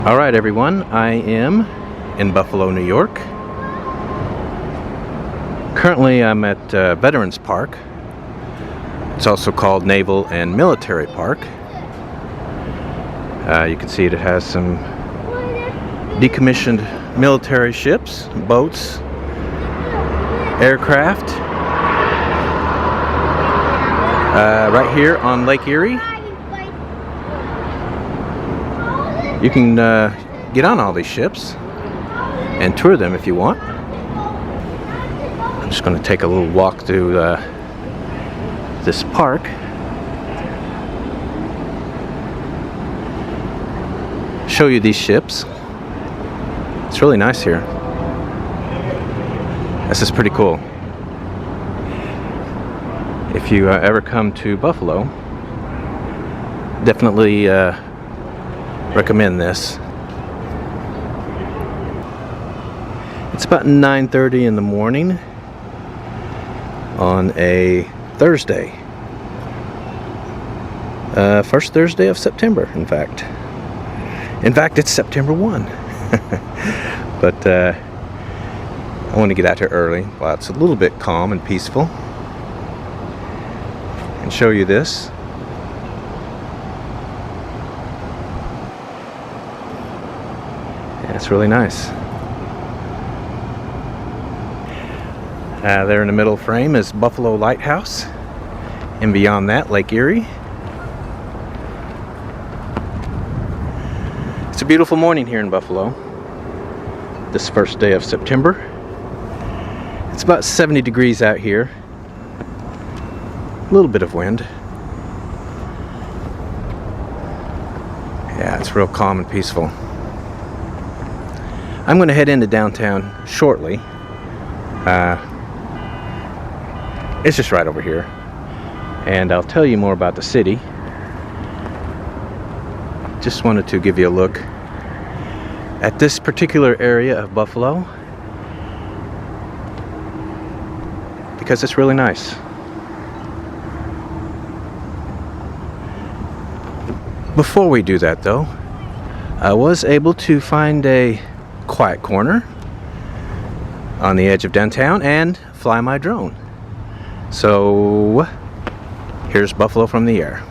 Alright everyone, I am in Buffalo, New York. Currently I'm at Veterans Park. It's also called Naval and Military Park. You can see it has some decommissioned military ships, boats, aircraft. Right here on Lake Erie. You can get on all these ships and tour them if you want. I'm just going to take a little walk through this park. Show you these ships. It's really nice here. This is pretty cool. If you ever come to Buffalo, definitely recommend this. It's about 9:30 in the morning on a Thursday. First Thursday of September, in fact. In fact, it's September 1. But I want to get out here early while it's a little bit calm and peaceful and show you this. It's really nice. There in the middle frame is Buffalo Lighthouse, and beyond that, Lake Erie. It's a beautiful morning here in Buffalo, this first day of September. It's about 70 degrees out here. A little bit of wind. Yeah, it's real calm and peaceful. I'm going to head into downtown shortly. It's just right over here. And I'll tell you more about the city. Just wanted to give you a look at this particular area of Buffalo, because it's really nice. Before we do that though, I was able to find a quiet corner on the edge of downtown and fly my drone. So here's Buffalo from the air.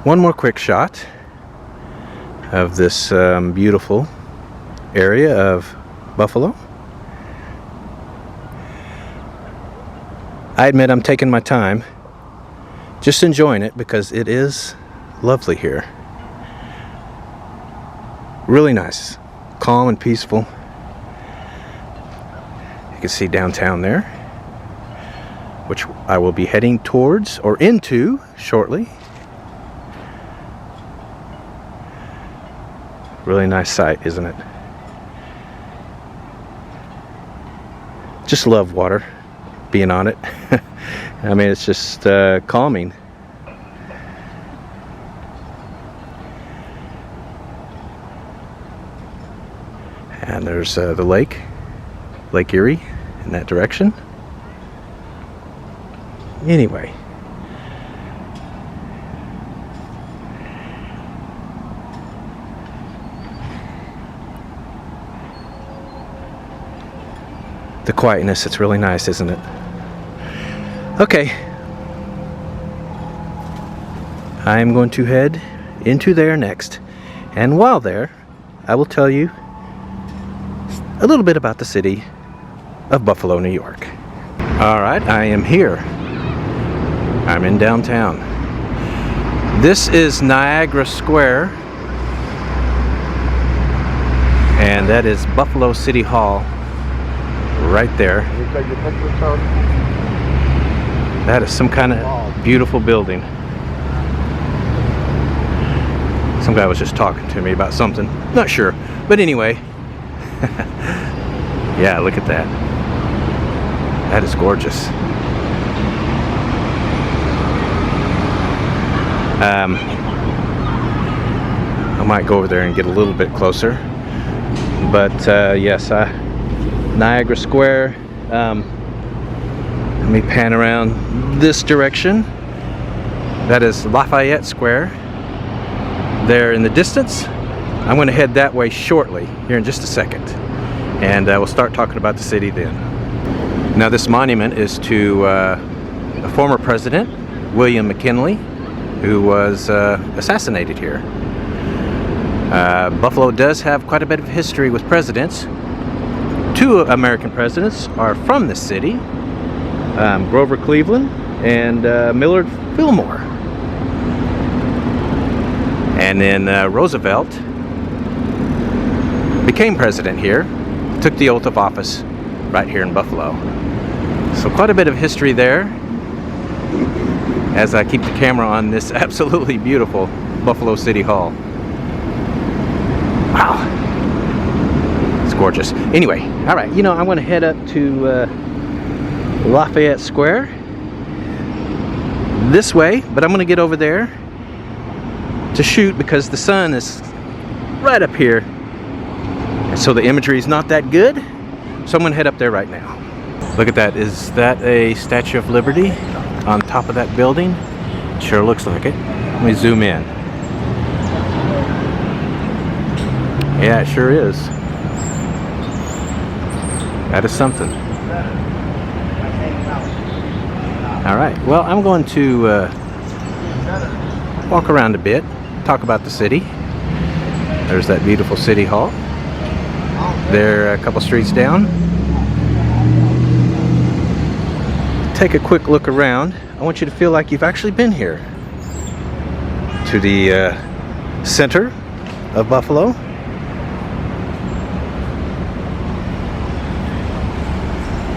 One more quick shot of this beautiful area of Buffalo. I admit I'm taking my time, just enjoying it because it is lovely here. Really nice, calm and peaceful. You can see downtown there, which I will be heading towards or into shortly. Really nice sight, isn't it? Just love water, being on it. I mean, it's just calming. And there's the Lake Erie in that direction. Anyway. The quietness, it's really nice, isn't it? Okay. I'm going to head into there next. And while there, I will tell you a little bit about the city of Buffalo, New York. Alright, I am here. I'm in downtown. This is Niagara Square. And that is Buffalo City Hall. Right there. That is some kind of beautiful building. Some guy was just talking to me about something. Not sure. But anyway. Yeah, look at that. That is gorgeous. I might go over there and get a little bit closer. But yes, Niagara Square. Let me pan around this direction. That is Lafayette Square. There in the distance. I'm going to head that way shortly, here in just a second. And we'll start talking about the city then. Now this monument is to a former president, William McKinley, who was assassinated here. Buffalo does have quite a bit of history with presidents. Two American presidents are from this city, Grover Cleveland and Millard Fillmore. And then Roosevelt became president here, took the oath of office right here in Buffalo. So quite a bit of history there as I keep the camera on this absolutely beautiful Buffalo City Hall. Wow. Gorgeous. Anyway, all right, you know, I'm going to head up to Lafayette Square this way, but I'm going to get over there to shoot because the sun is right up here, and so the imagery is not that good, so I'm going to head up there right now. Look at that. Is that a Statue of Liberty on top of that building? It sure looks like it. Let me zoom in. Yeah, it sure is. That is something. All right, well, I'm going to walk around a bit, talk about the city. There's that beautiful City Hall. There, a couple streets down. Take a quick look around. I want you to feel like you've actually been here to the center of Buffalo.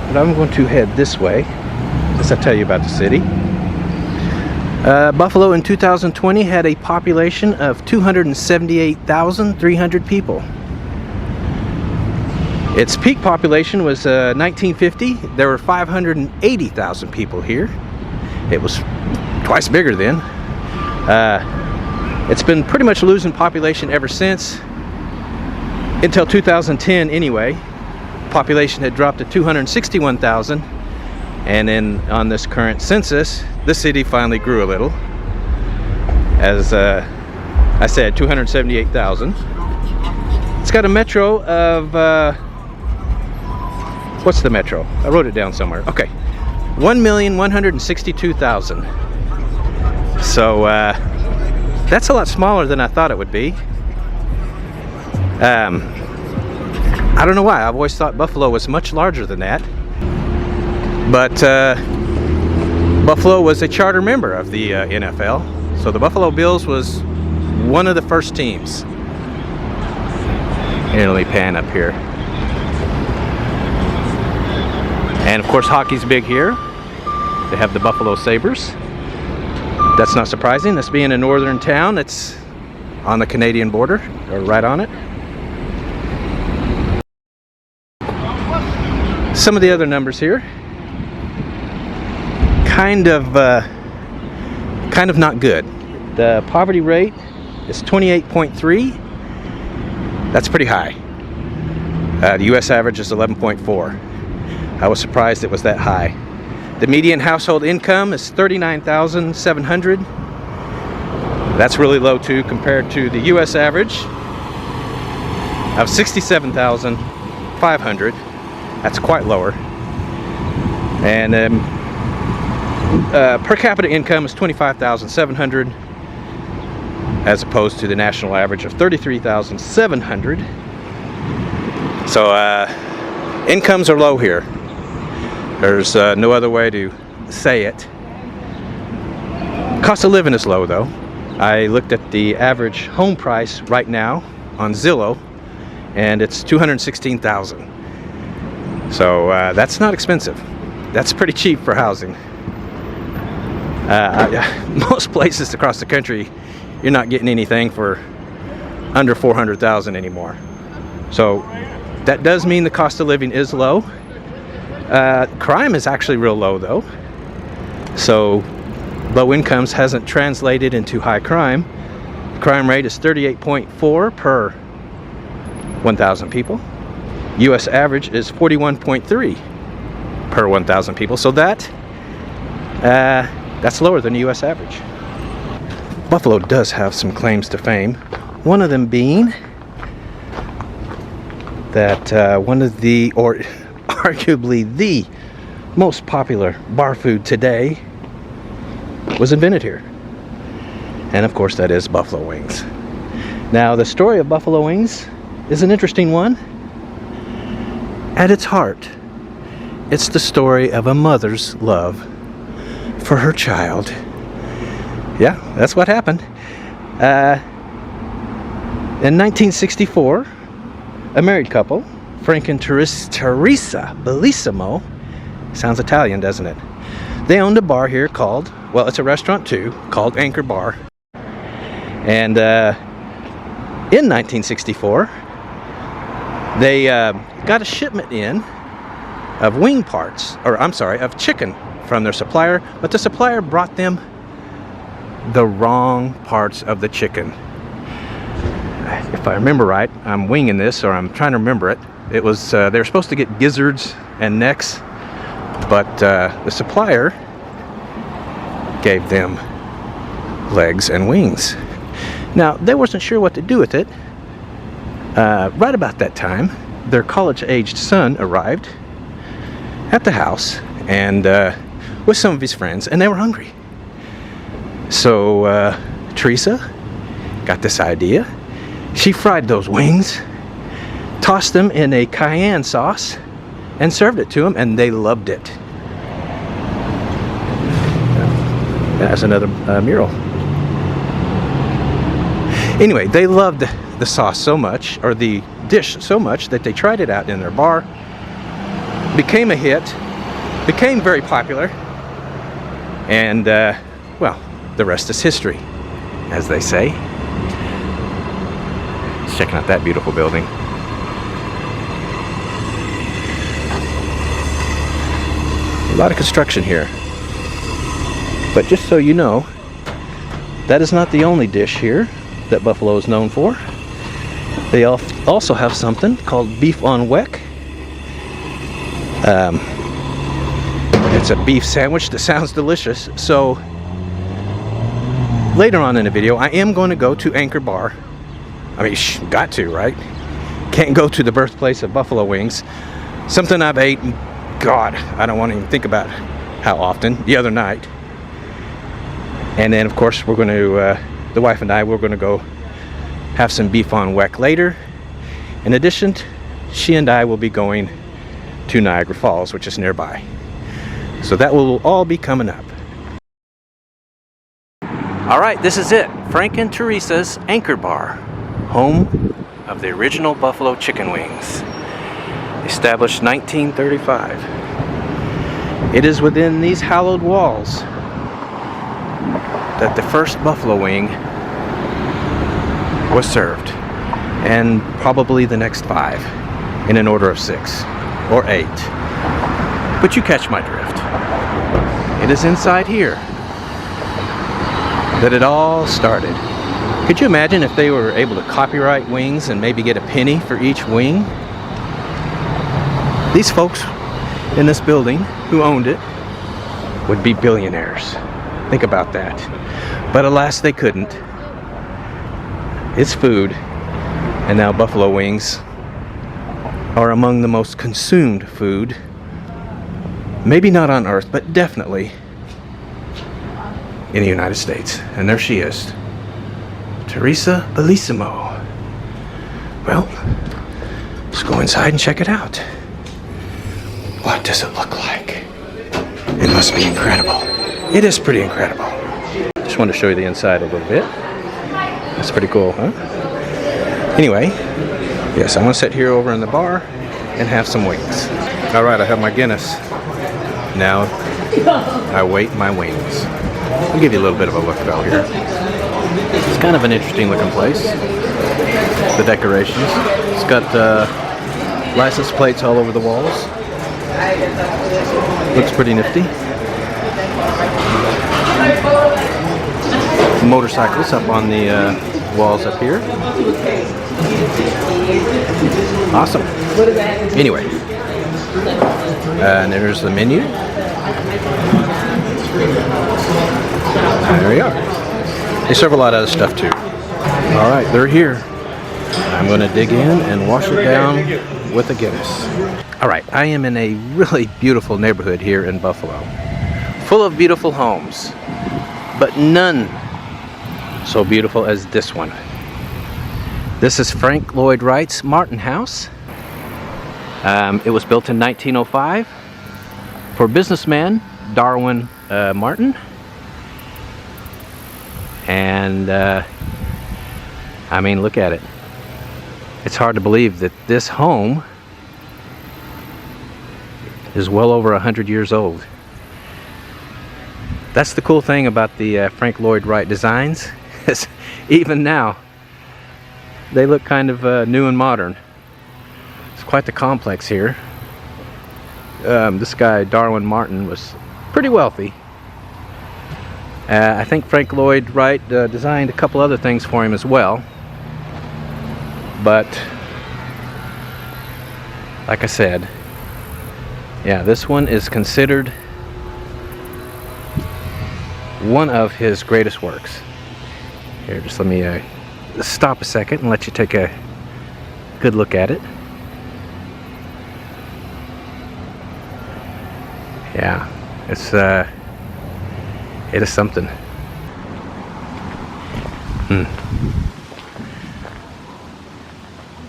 But I'm going to head this way as I tell you about the city. Buffalo in 2020 had a population of 278,300 people. Its peak population was 1950. There were 580,000 people here. It was twice bigger then. It's been pretty much losing population ever since, until 2010 anyway. Population had dropped to 261,000, and then on this current census the city finally grew a little, as I said, 278,000. It's got a metro of what's the metro? I wrote it down somewhere. Okay, 1,162,000. So that's a lot smaller than I thought it would be. I don't know why. I've always thought Buffalo was much larger than that. But Buffalo was a charter member of the NFL, so the Buffalo Bills was one of the first teams. Here, let me pan up here. And of course, hockey's big here. They have the Buffalo Sabres. That's not surprising. This being a northern town, it's on the Canadian border, or right on it. Some of the other numbers here, kind of not good. The poverty rate is 28.3. That's pretty high. The U.S. average is 11.4. I was surprised it was that high. The median household income is $39,700. That's really low too, compared to the U.S. average of $67,500. That's quite lower. And per capita income is $25,700, as opposed to the national average of $33,700. So incomes are low here. There's no other way to say it. Cost of living is low though. I looked at the average home price right now on Zillow, and it's $216,000. So that's not expensive. That's pretty cheap for housing. Most places across the country, you're not getting anything for under $400,000 anymore. So that does mean the cost of living is low. Crime is actually real low though. So low incomes hasn't translated into high crime. The crime rate is 38.4 per 1,000 people. U.S. average is 41.3 per 1,000 people. So that's lower than the U.S. average. Buffalo does have some claims to fame. One of them being that one of the, or arguably the most popular bar food today was invented here. And of course that is buffalo wings. Now the story of buffalo wings is an interesting one. At its heart, it's the story of a mother's love for her child. Yeah, that's what happened. In 1964, a married couple, Frank and Teresa Bellissimo, sounds Italian, doesn't it? They owned a bar here called, well, it's a restaurant too, called Anchor Bar. And in 1964, they got a shipment in of wing parts, or I'm sorry, of chicken from their supplier, but the supplier brought them the wrong parts of the chicken. If I remember right, I'm winging this, or I'm trying to remember it. It was, they were supposed to get gizzards and necks, but the supplier gave them legs and wings. Now, they wasn't sure what to do with it. Right about that time, their college-aged son arrived at the house and with some of his friends, and they were hungry. So Teresa got this idea. She fried those wings, tossed them in a cayenne sauce, and served it to them, and they loved it. That's another mural. Anyway, they loved the sauce so much, or the dish so much, that they tried it out in their bar. Became a hit, became very popular, and well, the rest is history, as they say. Just checking out that beautiful building. A lot of construction here. But just so you know, that is not the only dish here that Buffalo is known for. They also have something called beef on Weck. It's a beef sandwich that sounds delicious. So later on in the video, I am going to go to Anchor Bar. I mean, got to, right? Can't go to the birthplace of buffalo wings. Something I've ate, God, I don't want to even think about how often, the other night. And then, of course, we're going to, the wife and I, we're going to go have some beef on Weck later. In addition, she and I will be going to Niagara Falls, which is nearby. So that will all be coming up. All right, this is it. Frank and Teresa's Anchor Bar, home of the original buffalo chicken wings. Established 1935. It is within these hallowed walls that the first buffalo wing was served, and probably the next 5 in an order of 6 or 8. But you catch my drift. It is inside here that it all started. Could you imagine if they were able to copyright wings and maybe get a penny for each wing? These folks in this building who owned it would be billionaires. Think about that. But alas, they couldn't. It's food, and now buffalo wings are among the most consumed food, maybe not on Earth, but definitely in the United States. And there she is, Teresa Bellissimo. Well, let's go inside and check it out. What does it look like? It must be incredible. It is pretty incredible. Just wanted to show you the inside a little bit. That's pretty cool, huh? Anyway, yes, I'm gonna sit here over in the bar and have some wings. All right, I have my Guinness. Now, I wait my wings. I'll give you a little bit of a look out here. It's kind of an interesting looking place. The decorations. It's got license plates all over the walls. Looks pretty nifty. Motorcycles up on the walls up here. Awesome. Anyway, and there's the menu. There we are. They serve a lot of other stuff too. All right, they're here. I'm going to dig in and wash it down with a Guinness. All right, I am in a really beautiful neighborhood here in Buffalo, full of beautiful homes, but none so beautiful as this one. This is Frank Lloyd Wright's Martin House. It was built in 1905 for businessman Darwin Martin. And I mean, look at it. It's hard to believe that this home is well over 100 years old. That's the cool thing about the Frank Lloyd Wright designs, is even now they look kind of new and modern. It's quite the complex here. This guy Darwin Martin was pretty wealthy. I think Frank Lloyd Wright designed a couple other things for him as well. But like I said, yeah, this one is considered one of his greatest works. Here, just let me stop a second and let you take a good look at it. Yeah, it is something.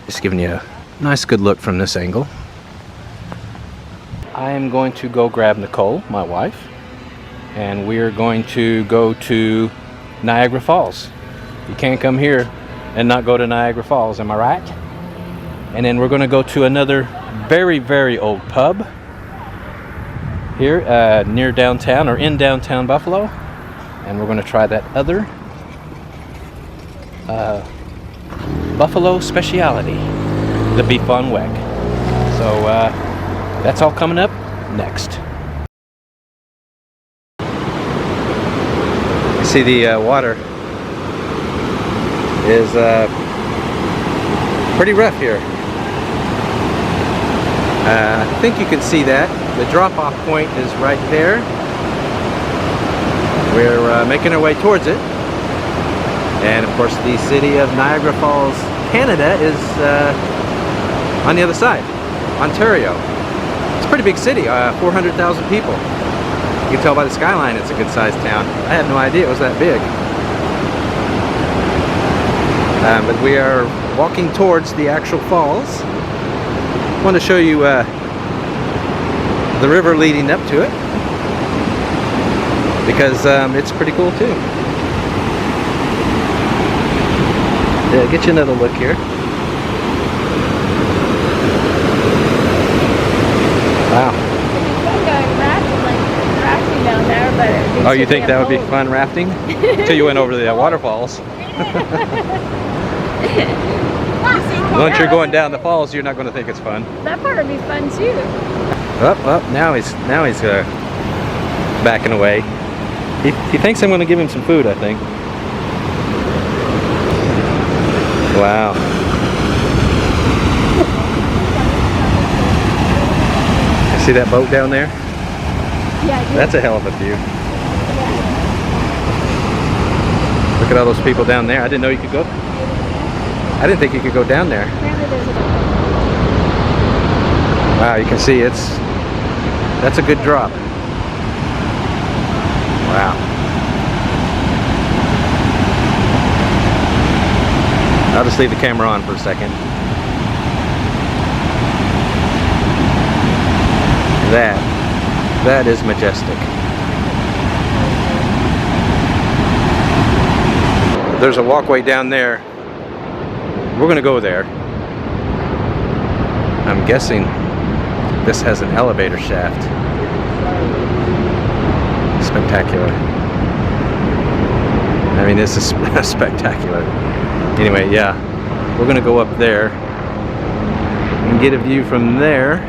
Just giving you a nice good look from this angle. I am going to go grab Nicole, my wife, and we're going to go to Niagara Falls. You can't come here and not go to Niagara Falls, am I right? And then we're going to go to another very, very old pub here near downtown, or in downtown Buffalo, and we're going to try that other Buffalo speciality, the beef on Weck. So that's all coming up next. You see the water is pretty rough here. I think you can see that. The drop-off point is right there. We're making our way towards it. And of course the city of Niagara Falls, Canada is on the other side, Ontario. It's a pretty big city, 400,000 people. You can tell by the skyline it's a good sized town. I had no idea it was that big. But we are walking towards the actual falls. I want to show you the river leading up to it, because it's pretty cool too. Yeah, get you another look here. Wow. Rafting down there, but oh, you think that would be fun rafting? Until you went over the waterfalls. Once you're going down the falls, you're not going to think it's fun. That part would be fun too. Up, now he's backing away. He thinks I'm going to give him some food, I think. Wow. You see that boat down there? Yeah. That's a hell of a view. Look at all those people down there. I didn't know you could go. I didn't think you could go down there. Wow, you can see that's a good drop. Wow. I'll just leave the camera on for a second. That is majestic. There's a walkway down there. We're going to go there. I'm guessing this has an elevator shaft. Spectacular. I mean, this is spectacular. Anyway, yeah, we're going to go up there and get a view from there.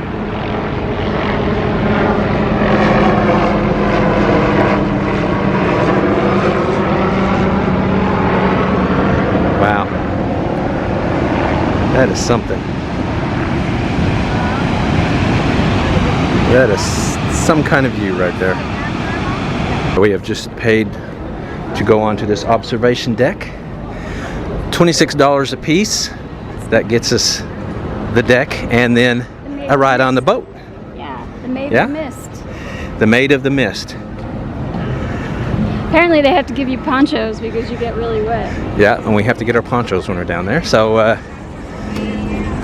Wow. That is something. That is some kind of view right there. We have just paid to go onto this observation deck. $26 a piece. That gets us the deck and then a ride on the boat. Yeah, the Maid of the Mist. The Maid of the Mist. Apparently they have to give you ponchos because you get really wet. Yeah, and we have to get our ponchos when we're down there. So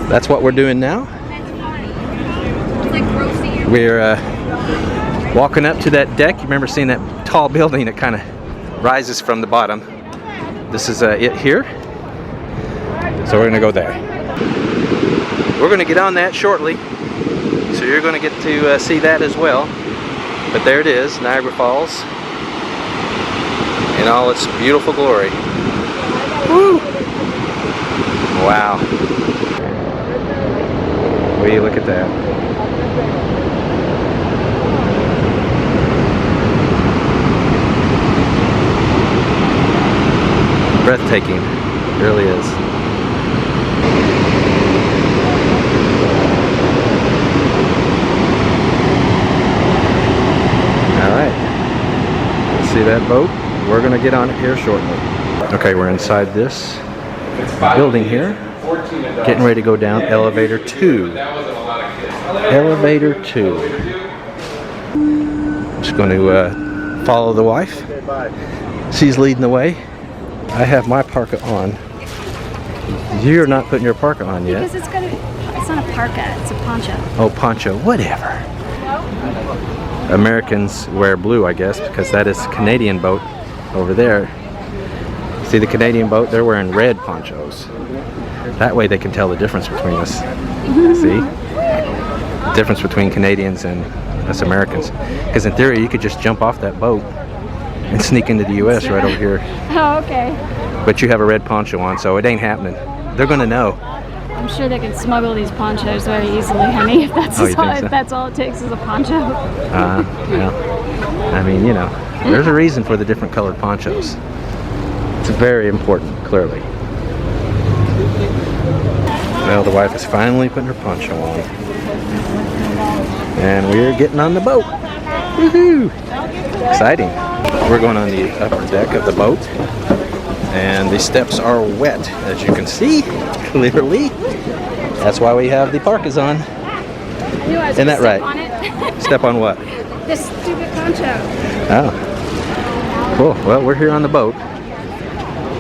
that's what we're doing now. We're walking up to that deck. You remember seeing that tall building that kind of rises from the bottom? This is it here. So we're going to go there. We're going to get on that shortly. So you're going to get to see that as well. But there it is, Niagara Falls. In all its beautiful glory. Woo! Wow. Will you look at that? Breathtaking. It really is. Alright. See that boat? We're going to get on it here shortly. Okay, we're inside this building here. Getting ready to go down elevator 2. Elevator 2. Just going to follow the wife. She's leading the way. I have my parka on. You're not putting your parka on yet. Because it's not a parka, it's a poncho. Oh, poncho, whatever. Americans wear blue, I guess, because that is a Canadian boat over there. See the Canadian boat? They're wearing red ponchos. That way they can tell the difference between us. See? Difference between Canadians and us Americans. Because in theory, you could just jump off that boat and sneak into the U.S. right over here. Oh, okay. But you have a red poncho on, so it ain't happening. They're gonna know. I'm sure they can smuggle these ponchos very easily, honey, if that's, if that's all it takes is a poncho. Well, I mean, you know, there's a reason for the different colored ponchos. It's very important, clearly. Well, the wife is finally putting her poncho on. And we're getting on the boat. Woohoo! Exciting. We're going on the upper deck of the boat. And the steps are wet, as you can see, clearly. That's why we have the parkas on. Isn't that right? Step on what? This stupid poncho. Oh. Cool. Well, we're here on the boat.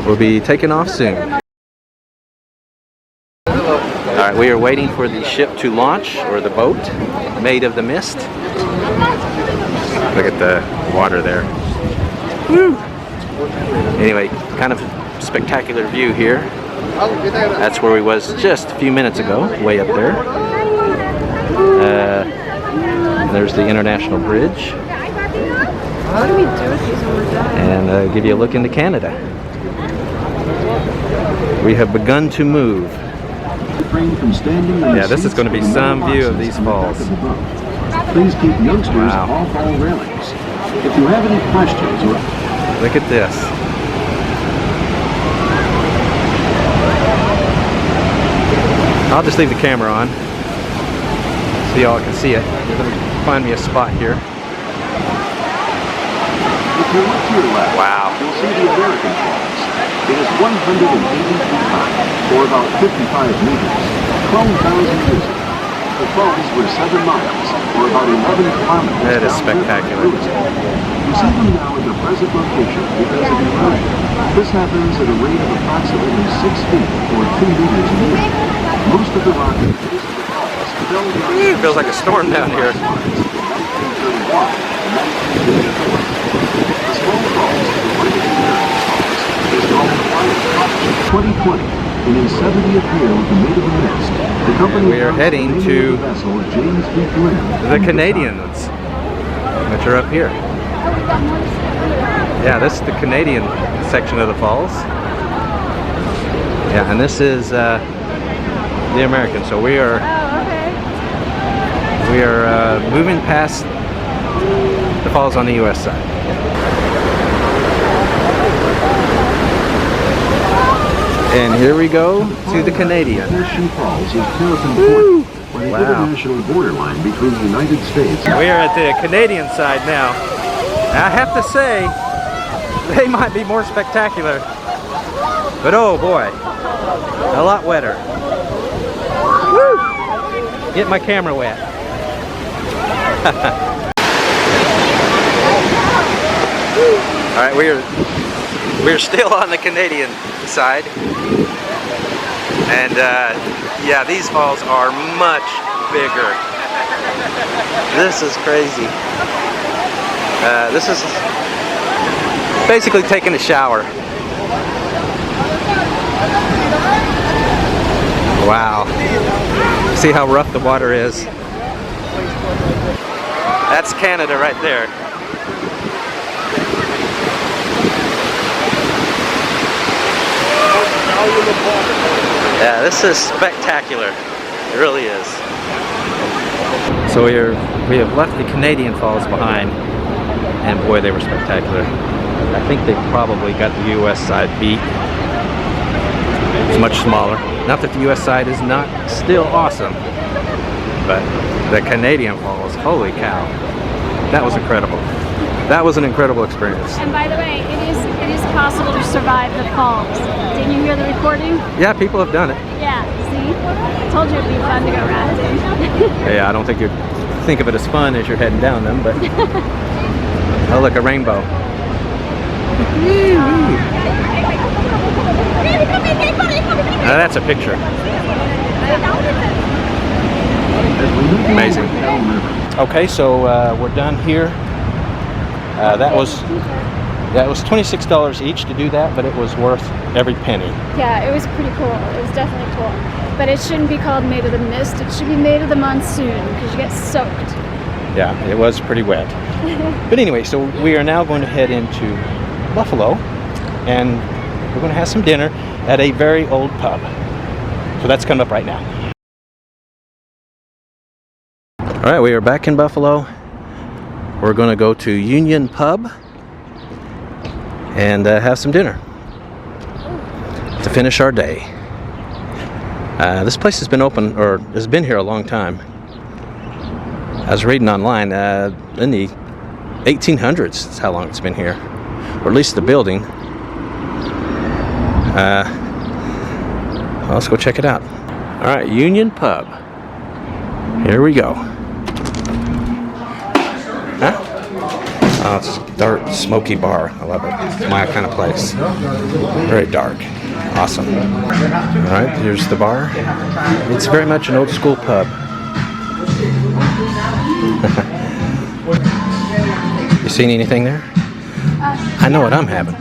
We'll be taking off soon. Alright, we are waiting for the ship to launch, or the boat, Maid of the Mist. Look at the water there. Woo! Anyway, kind of spectacular view here. That's where we was just a few minutes ago, way up there. There's the International Bridge. What do we do with these when we're done? And give you a look into Canada. We have begun to move. Yeah, this is going to be some view of these falls. Please keep youngsters off all railings. If you have any questions or... Look at this. I'll just leave the camera on so y'all can see it. Let me find me a spot here. If you look to your left, wow. You'll see the American Falls. It is 180 feet high, or about 55 meters, 12,000 years ago. The falls were 7 miles, or about 11 kilometers. That is spectacular. You see them now in their present location because of erosion. This happens at a rate of approximately 6 feet, or 2 meters a year. Most of the rock in the base of the falls fell down. It feels like a storm down here. In 1931 and 1954. The small falls of the American Falls is called the Weck. 2020, in his 70th year with the Made of the Mist, the company we are heading to the Canadians, which are up here. Yeah, this is the Canadian section of the falls. Yeah, and this is the American. So we are moving past the falls on the U.S. side. And here we go to the Canadian. Falls is Terrapin Point, where the international borderline between the United States. We are at the Canadian side now. I have to say, they might be more spectacular, but oh boy, a lot wetter. Woo! Get my camera wet. All right, we're still on the Canadian side, and yeah, these falls are much bigger. This is crazy. This is basically taking a shower. Wow. See how rough the water is? That's Canada right there. Yeah, this is spectacular. It really is. So we have left the Canadian Falls behind, and boy, they were spectacular. I think they probably got the U.S. side beat. It's much smaller. Not that the U.S. side is not still awesome, but the Canadian Falls, holy cow, that was incredible. That was an incredible experience. And by the way, it is possible to survive the falls. Didn't you hear the recording? Yeah, people have done it. Yeah, see? I told you it'd be fun to go rafting. Yeah, I don't think you'd think of it as fun as you're heading down them, but oh, look, a rainbow. Now that's a picture. Amazing. Okay, so we're done here. That was $26 each to do that, but it was worth every penny. Yeah, it was pretty cool. It was definitely cool. But it shouldn't be called Made of the Mist. It should be Made of the Monsoon, because you get soaked. Yeah, it was pretty wet. But anyway, so we are now going to head into Buffalo, and we're going to have some dinner at a very old pub. So that's coming up right now. All right, we are back in Buffalo. We're going to go to Union Pub and have some dinner to finish our day. This place has been open, or has been here a long time. I was reading online, in the 1800s is how long it's been here, or at least the building. Well, let's go check it out. All right, Union Pub. Here we go. Huh? Oh, it's a dark, smoky bar. I love it. It's my kind of place. Very dark. Awesome. All right, here's the bar. It's very much an old school pub. You seen anything there? I know what I'm having.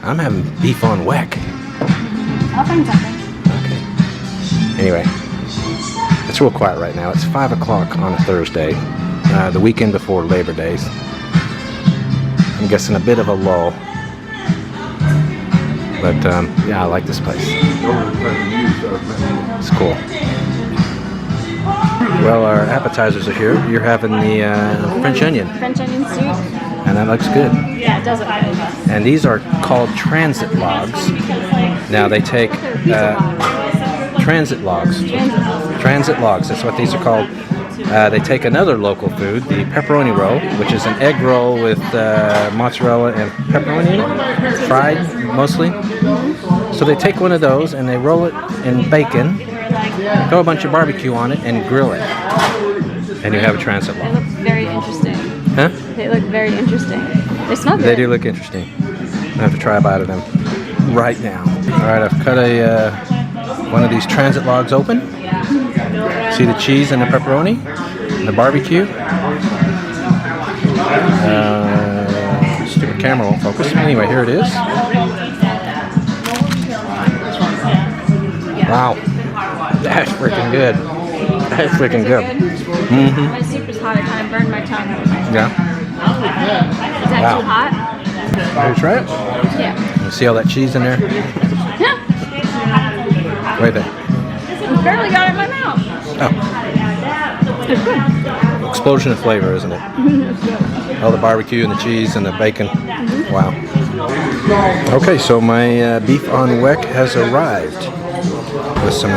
I'm having beef on Weck. I'll find something. Anyway, it's real quiet right now. It's 5 o'clock on a Thursday, the weekend before Labor Days. I'm guessing a bit of a lull. But yeah, I like this place. It's cool. Well, our appetizers are here. You're having the French onion. French onion soup. And that looks good. Yeah, it does look good. And these are called transit logs. Now they take transit logs. Transit logs, that's what these are called. They take another local food, the pepperoni roll, which is an egg roll with mozzarella and pepperoni in it, fried mostly. So they take one of those and they roll it in bacon, throw a bunch of barbecue on it, and grill it. And you have a transit log. They look very interesting. Huh? They look very interesting. They smell good. They do look interesting. I have to try a bite of them right now. Alright, I've cut one of these transit logs open. See the cheese and the pepperoni, and the barbecue. Stupid camera won't focus. Anyway, here it is. Wow, that's freaking good. That's freaking good. Mm-hmm. My soup is hot. It kind of burned my tongue. Yeah. Is that too hot? Ready to try it? Yeah. You see all that cheese in there? Right there. I barely got it in my mouth. Oh. Explosion of flavor, isn't it? All the barbecue and the cheese and the bacon. Wow. Okay, so my beef on Weck has arrived with some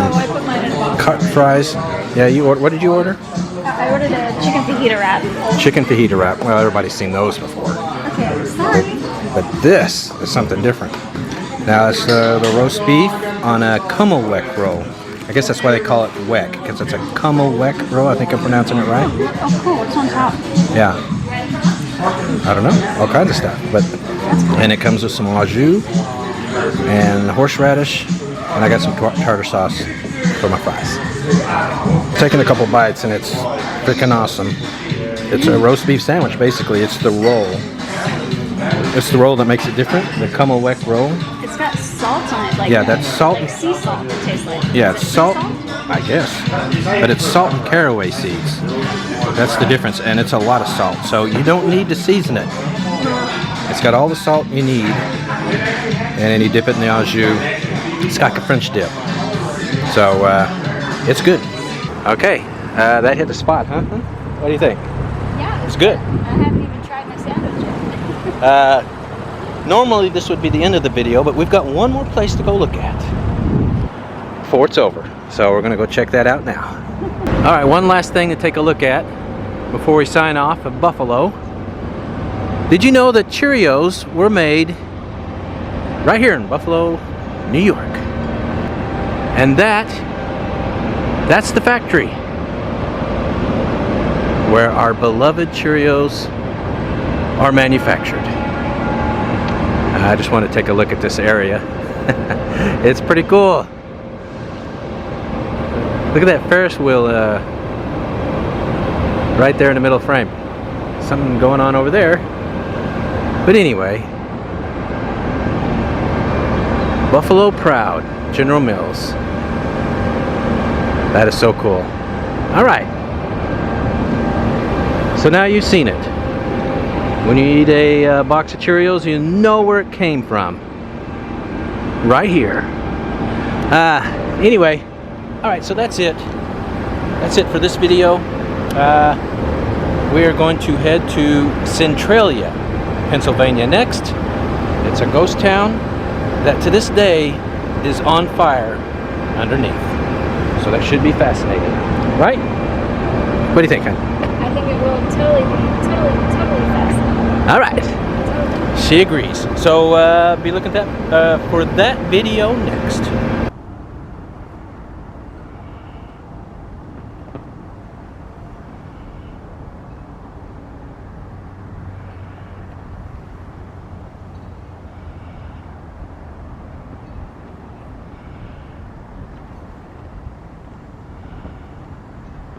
cut fries. Yeah, you ordered. What did you order? I ordered a chicken fajita wrap. Chicken fajita wrap. Well, everybody's seen those before. Okay, sorry. But this is something different. Now it's the roast beef on a Kummel Weck roll. I guess that's why they call it Weck, because it's a Kummel Weck roll. I think I'm pronouncing it right. Oh, cool. What's on top? Yeah. I don't know. All kinds of stuff. But and it comes with some au jus and horseradish, and I got some tartar sauce for my fries. Taking a couple bites, and it's freaking awesome. It's a roast beef sandwich, basically. It's the roll. It's the roll that makes it different. The Kummel Weck roll. It's got salt on it. Like Yeah, that's salt. Like sea salt, it tastes like. Yeah, it's salt, I guess. But it's salt and caraway seeds. That's the difference, and it's a lot of salt. So you don't need to season it. It's got all the salt you need, and then you dip it in the au jus. It's like a French dip. So it's good. Okay, that hit the spot, huh? What do you think? Yeah. It's good. I haven't even tried my sandwich yet. Normally this would be the end of the video, but we've got one more place to go look at before it's over. So we're gonna go check that out now. All right, one last thing to take a look at before we sign off of Buffalo. Did you know that Cheerios were made right here in Buffalo, New York? And that's the factory where our beloved Cheerios are manufactured. I just want to take a look at this area. It's pretty cool. Look at that Ferris wheel right there in the middle frame. Something going on over there. But anyway, Buffalo proud, General Mills. That is so cool. All right. So now you've seen it. When you eat a box of Cheerios, you know where it came from. Right here. Anyway, all right, so that's it. That's it for this video. We are going to head to Centralia, Pennsylvania next. It's a ghost town that to this day is on fire underneath. So that should be fascinating, right? What do you think, hon? I think it will totally fascinating. All right. She agrees. So be looking at that for that video next.